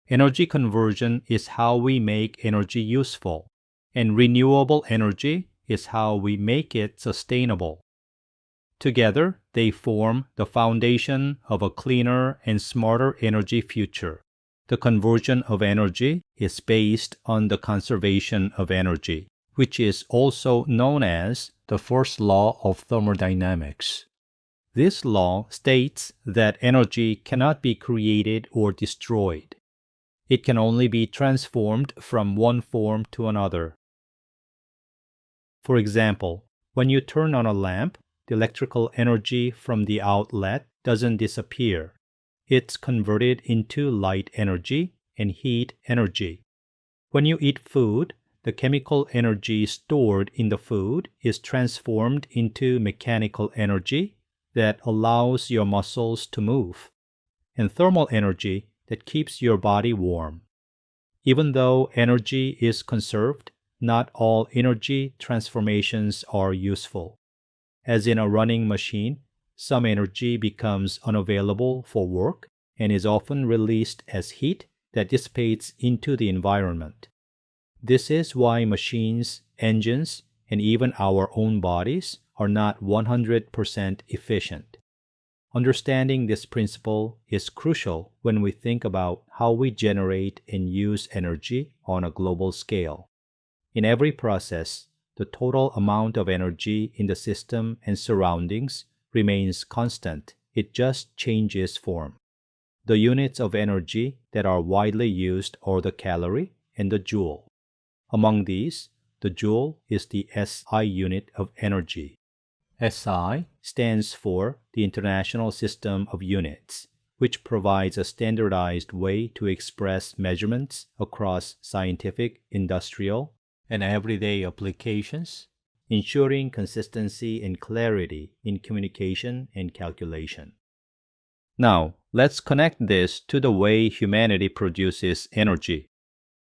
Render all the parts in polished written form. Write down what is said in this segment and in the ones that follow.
Energy conversion is how we make energy useful, and renewable energy is how we make it sustainable. Together, they form the foundation of a cleaner and smarter energy future. The conversion of energy is based on the conservation of energy, which is also known as the first law of thermodynamics. This law states that energy cannot be created or destroyed. It can only be transformed from one form to another. For example, when you turn on a lamp, the electrical energy from the outlet doesn't disappear. It's converted into light energy and heat energy. When you eat food, the chemical energy stored in the food is transformed into mechanical energy that allows your muscles to move, and thermal energy that keeps your body warm. Even though energy is conserved, not all energy transformations are useful. As in a running machine, some energy becomes unavailable for work and is often released as heat that dissipates into the environment. This is why machines, engines, and even our own bodies are not 100% efficient. Understanding this principle is crucial when we think about how we generate and use energy on a global scale. In every process, the total amount of energy in the system and surroundings remains constant. It just changes form. The units of energy that are widely used are the calorie and the joule. Among these, the joule is the SI unit of energy. SI stands for the International System of Units, which provides a standardized way to express measurements across scientific, industrial, and everyday applications, ensuring consistency and clarity in communication and calculation. Now, let's connect this to the way humanity produces energy.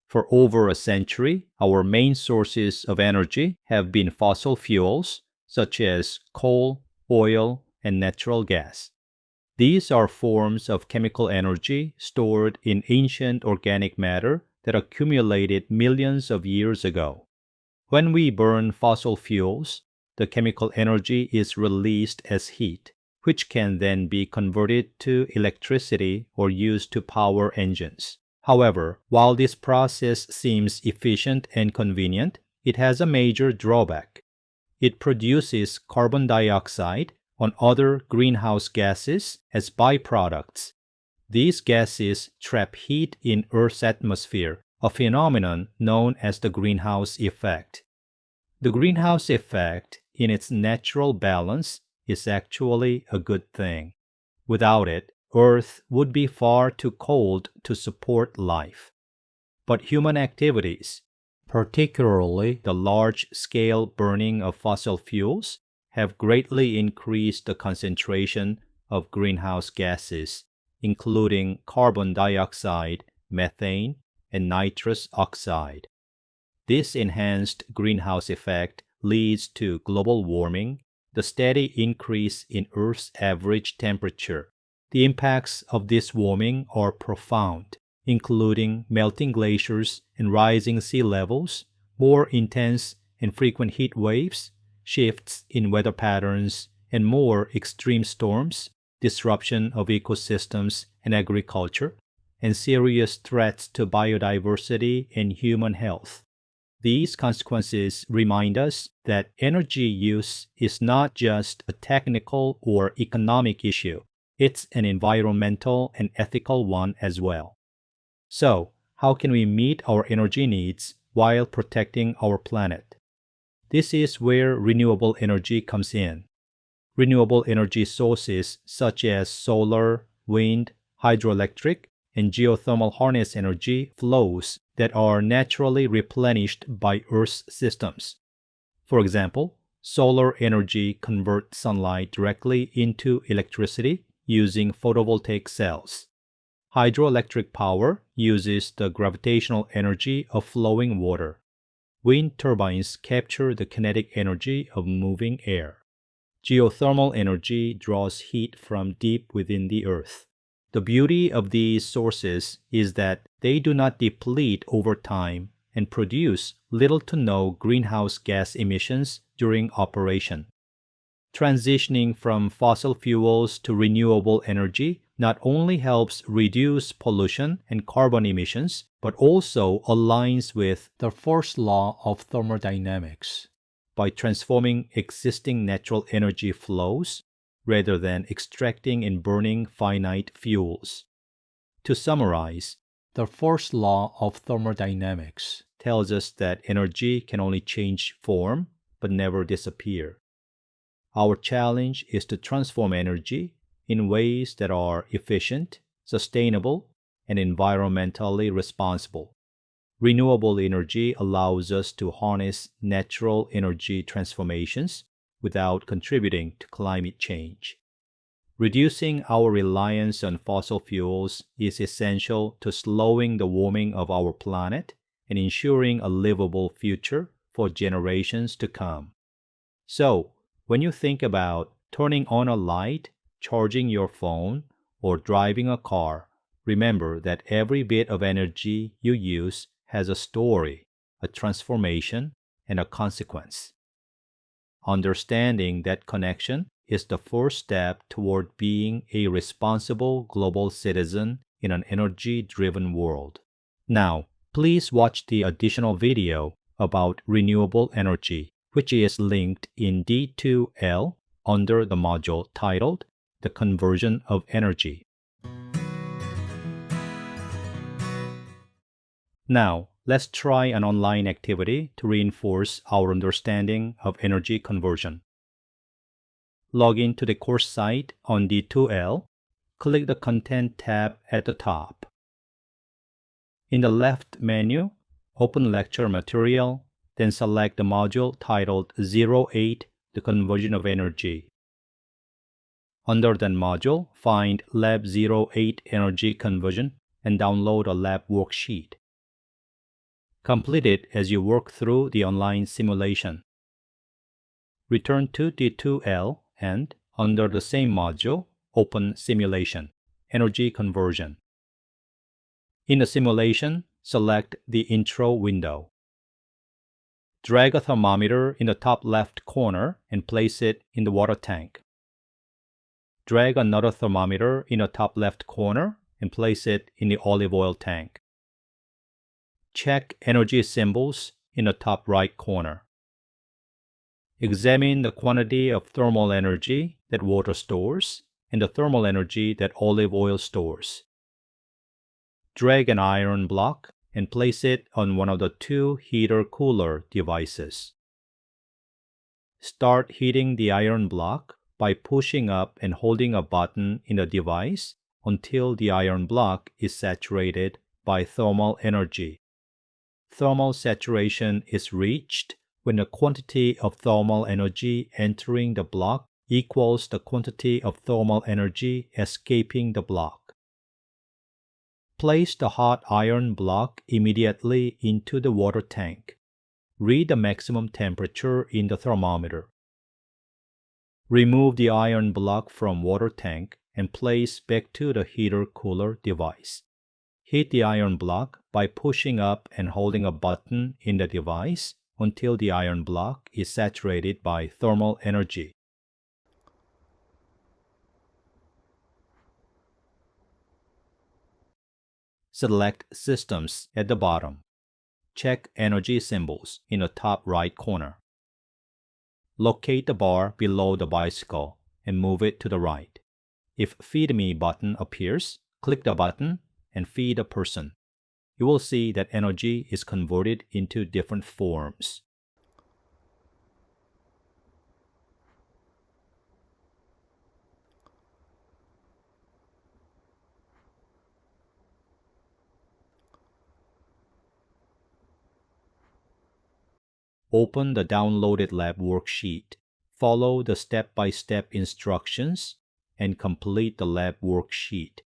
For over a century, our main sources of energy have been fossil fuels, such as coal, oil, and natural gas. These are forms of chemical energy stored in ancient organic matter that accumulated millions of years ago. When we burn fossil fuels, the chemical energy is released as heat, which can then be converted to electricity or used to power engines. However, while this process seems efficient and convenient, it has a major drawback. It produces carbon dioxide and other greenhouse gases as byproducts. These gases trap heat in Earth's atmosphere, a phenomenon known as the greenhouse effect. The greenhouse effect, in its natural balance, is actually a good thing. Without it, Earth would be far too cold to support life. But human activities, particularly the large-scale burning of fossil fuels, have greatly increased the concentration of greenhouse gases, including carbon dioxide, methane, and nitrous oxide. This enhanced greenhouse effect leads to global warming, the steady increase in Earth's average temperature. The impacts of this warming are profound, including melting glaciers and rising sea levels, more intense and frequent heat waves, shifts in weather patterns, and more extreme storms, disruption of ecosystems and agriculture, and serious threats to biodiversity and human health. These consequences remind us that energy use is not just a technical or economic issue, it's an environmental and ethical one as well. So, how can we meet our energy needs while protecting our planet? This is where renewable energy comes in. Renewable energy sources such as solar, wind, hydroelectric, and geothermal harness energy flows that are naturally replenished by Earth's systems. For example, solar energy converts sunlight directly into electricity using photovoltaic cells. Hydroelectric power uses the gravitational energy of flowing water. Wind turbines capture the kinetic energy of moving air. Geothermal energy draws heat from deep within the earth. The beauty of these sources is that they do not deplete over time and produce little to no greenhouse gas emissions during operation. Transitioning from fossil fuels to renewable energy not only helps reduce pollution and carbon emissions, but also aligns with the first law of thermodynamics by transforming existing natural energy flows rather than extracting and burning finite fuels. To summarize, the first law of thermodynamics tells us that energy can only change form but never disappear. Our challenge is to transform energy in ways that are efficient, sustainable, and environmentally responsible. Renewable energy allows us to harness natural energy transformations without contributing to climate change. Reducing our reliance on fossil fuels is essential to slowing the warming of our planet and ensuring a livable future for generations to come. So, when you think about turning on a light, charging your phone, or driving a car, remember that every bit of energy you use has a story, a transformation, and a consequence. Understanding that connection is the first step toward being a responsible global citizen in an energy-driven world. Now, please watch the additional video about renewable energy, which is linked in D2L under the module titled The Conversion of Energy. Now, let's try an online activity to reinforce our understanding of energy conversion. Log in to the course site on D2L. Click the Content tab at the top. In the left menu, open Lecture Material, then select the module titled 08, The Conversion of Energy. Under that module, find Lab 08 Energy Conversion and download a lab worksheet. Complete it as you work through the online simulation. Return to D2L and, under the same module, open Simulation, Energy Conversion. In the simulation, select the Intro window. Drag a thermometer in the top left corner and place it in the water tank. Drag another thermometer in the top left corner and place it in the olive oil tank. Check energy symbols in the top right corner. Examine the quantity of thermal energy that water stores and the thermal energy that olive oil stores. Drag an iron block and place it on one of the two heater-cooler devices. Start heating the iron block by pushing up and holding a button in the device until the iron block is saturated by thermal energy. Thermal saturation is reached when the quantity of thermal energy entering the block equals the quantity of thermal energy escaping the block. Place the hot iron block immediately into the water tank. Read the maximum temperature in the thermometer. Remove the iron block from water tank and place back to the heater-cooler device. Heat the iron block by pushing up and holding a button in the device until the iron block is saturated by thermal energy. Select Systems at the bottom. Check Energy symbols in the top right corner. Locate the bar below the bicycle and move it to the right. If Feed Me button appears, click the button and feed a person. You will see that energy is converted into different forms. Open the downloaded lab worksheet. Follow the step-by-step instructions and complete the lab worksheet.